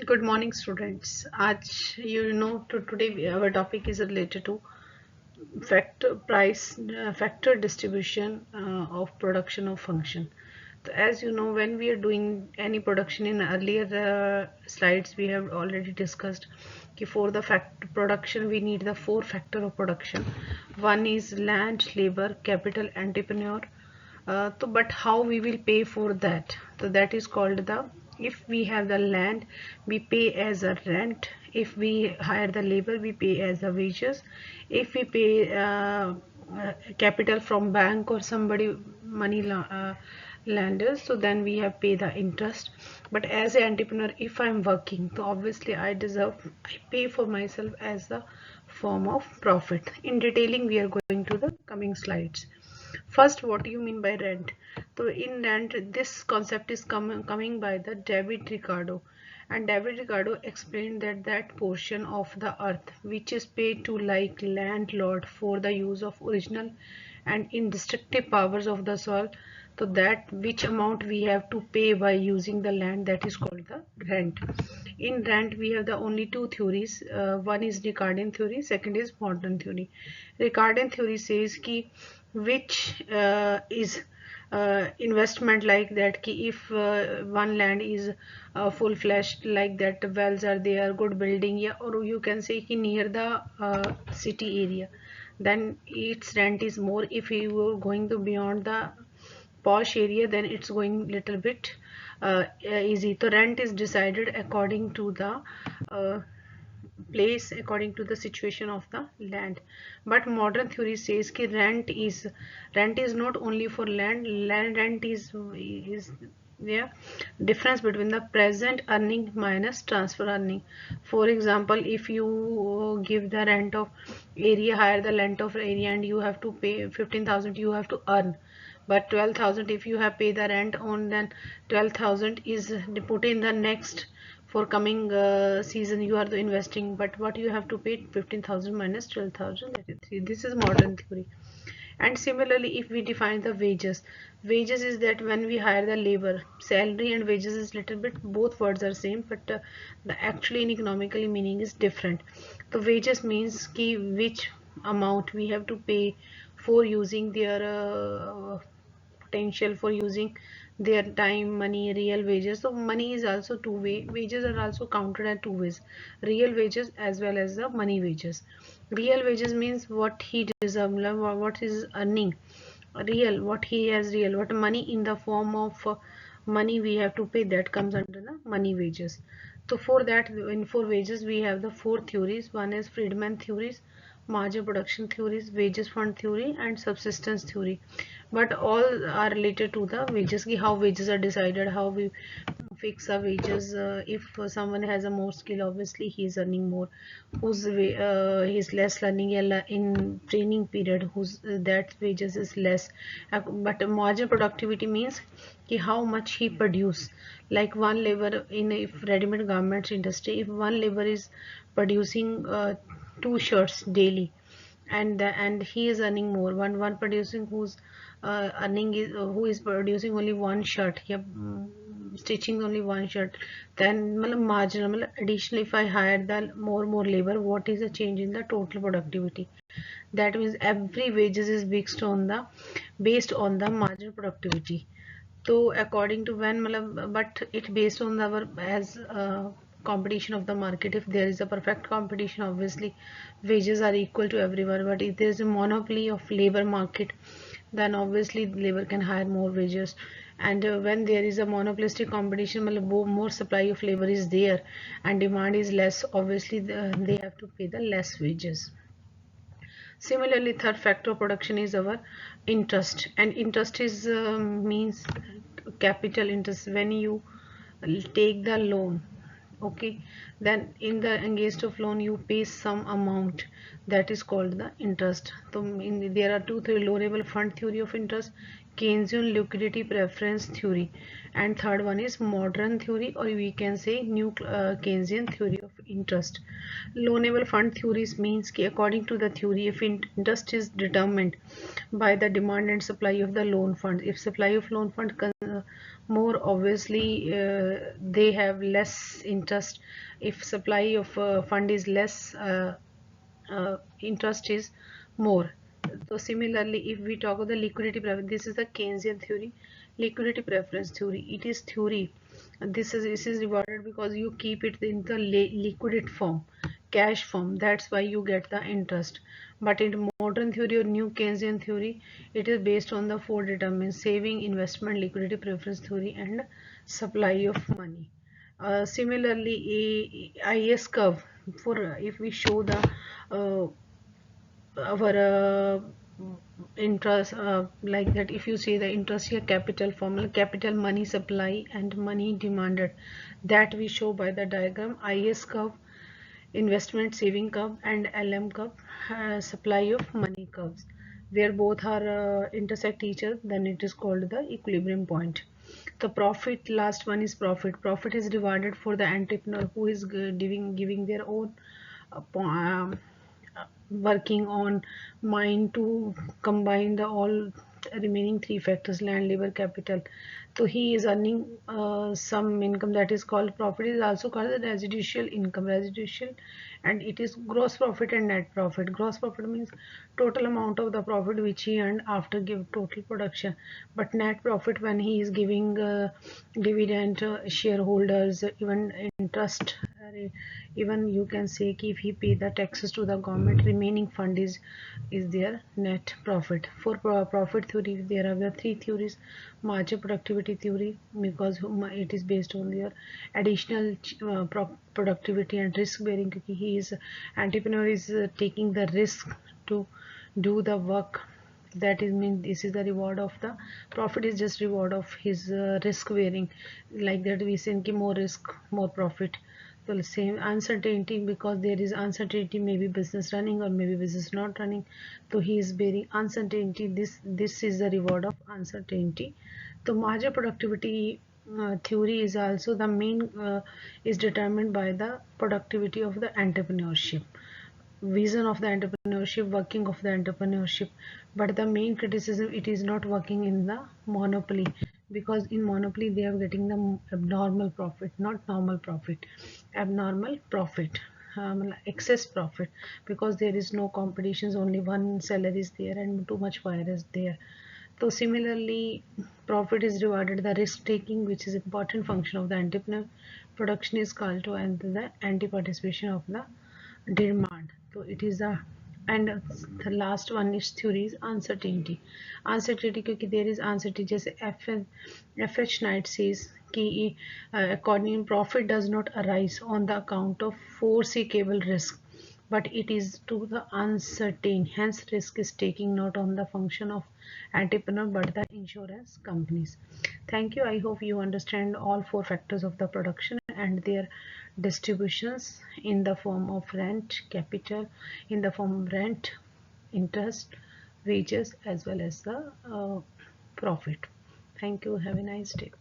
Good morning, students. Today our topic is related to factor distribution of production of function. So as you know, when we are doing any production in earlier slides, we have already discussed कि for the fact production we need the four factor of production. One is land, labor, capital, entrepreneur. But how we will pay for that? So that is called the, if we have the land, we pay as a rent. If we hire the labor, we pay as a wages. If we pay capital from bank or somebody lenders, so then we have pay the interest. But as an entrepreneur, if I'm working, so obviously I pay for myself as a form of profit. In detailing, we are going to the coming slides. First, what do you mean by rent? So in rent, this concept is coming by the David Ricardo, and David Ricardo explained that that portion of the earth which is paid to like landlord for the use of original and indestructible powers of the soil, so that which amount we have to pay by using the land, that is called the rent. In rent we have the only two theories. One is Ricardian theory, second is modern theory. Ricardian theory says ki which is investment like that ki if one land is full fledged, like that wells are there, good building, yeah, or you can say ki near the city area, then its rent is more. If you are going to beyond the posh area, then it's going little bit easy. So rent is decided according to the uh, place, according to the situation of the land. But modern theory says ki rent is not only for land rent is yeah, difference between the present earning minus transfer earning. For example, if you give the rent of area, hire the rent of area, and you have to pay 15,000, you have to earn. But 12,000, if you have paid the rent on, then 12,000 is put in the next for coming season you are investing, but what you have to pay 15,000 minus 12,000, that is 3. This is modern theory. And similarly, if we define the wages is that when we hire the labor, salary and wages is little bit, both words are same, but the actually in economically meaning is different. The wages means ki which amount we have to pay for using their potential, for using their time, money, real wages. So money is also two way, wages are also counted at two ways, real wages as well as the money wages. Real wages means what he deserves, what is earning, real, what he has, real, what money in the form of money we have to pay, that comes under the money wages. So for that, for wages we have the four theories. One is Friedman theories, margin production theories, wages fund theory, and subsistence theory. But all are related to the wages, how wages are decided, how we fix our wages. If someone has a more skill, obviously he is earning more. He's less learning in training period, whose that wages is less. But margin productivity means कि how much he produce. Like one labor in a ready-made garments industry, if one labor is producing two shirts daily, and he is earning more, one producing who's earning is who is producing only one shirt, yeah, stitching only one shirt, then marginal additional, if I hire the more labor, what is the change in the total productivity? That means every wages is based on the marginal productivity. So according to when but it based on our as competition of the market. If there is a perfect competition, obviously wages are equal to everyone. But if there is a monopoly of labor market, then obviously labor can hire more wages. And when there is a monopolistic competition, more supply of labor is there and demand is less, obviously they have to pay the less wages. Similarly, third factor of production is our interest, and interest is means capital interest. When you take the loan, okay, then in the engaged of loan you pay some amount, that is called the interest. So there are two three loanable fund theory of interest, Keynesian liquidity preference theory, and third one is modern theory, or we can say new Keynesian theory of interest. Loanable fund theories means कि according to the theory, if interest is determined by the demand and supply of the loan fund, if supply of loan fund more, obviously they have less interest. If supply of fund is less, interest is more. So similarly, if we talk about the liquidity preference, this is the Keynesian theory, liquidity preference theory. It is theory. This is rewarded because you keep it in the liquid form, cash form. That's why you get the interest. But in modern theory or new Keynesian theory, it is based on the four determinants: saving, investment, liquidity preference theory, and supply of money. Similarly, IS curve, for if we show the uh, our interest, like that, if you see the interest here, capital formula, capital, money supply and money demanded, that we show by the diagram. IS curve, investment saving curve, and LM curve, supply of money curves, where both are intersect each other, then it is called the equilibrium point. The profit, last one is profit. Profit is rewarded for the entrepreneur who is giving their own working on mind to combine the all remaining three factors: land, labor, capital. So he is earning some income, that is called profit. Is also called the residual income, residual, and it is gross profit and net profit. Gross profit means total amount of the profit which he earned after give total production, but net profit when he is giving dividend shareholders, even interest, even you can say कि if he pay the taxes to the government, remaining fund is their net profit. For profit theory, there are the three theories: margin productivity theory, because it is based on their additional productivity and risk bearing, because he is entrepreneur is taking the risk to do the work. That is mean this is the reward of the profit, is just reward of his risk bearing. Like that we say कि more risk more profit. So same uncertainty, because there is uncertainty, maybe business running or maybe business not running, so he is bearing uncertainty. This is the reward of uncertainty. So margin productivity theory is also the main is determined by the productivity of the entrepreneurship, vision of the entrepreneurship, working of the entrepreneurship. But the main criticism, it is not working in the monopoly, because in monopoly they are getting the abnormal profit, not normal profit, abnormal profit, excess profit, because there is no competitions, only one seller is there and too much buyer is there. So similarly, profit is rewarded the risk taking, which is important function of the entrepreneur. Production is called to, and the anti-participation of the demand. So it is a, and the last one is theory is uncertainty. Uncertainty क्योंकि there is uncertainty, जैसे F.H. Knight says कि according profit does not arise on the account of foreseeable risk, but it is to the uncertain, hence risk is taking not on the function of entrepreneur but the insurance companies. Thank you. I hope you understand all four factors of the production and their distributions in the form of rent, capital, in the form of rent, interest, wages, as well as the profit. Thank you. Have a nice day.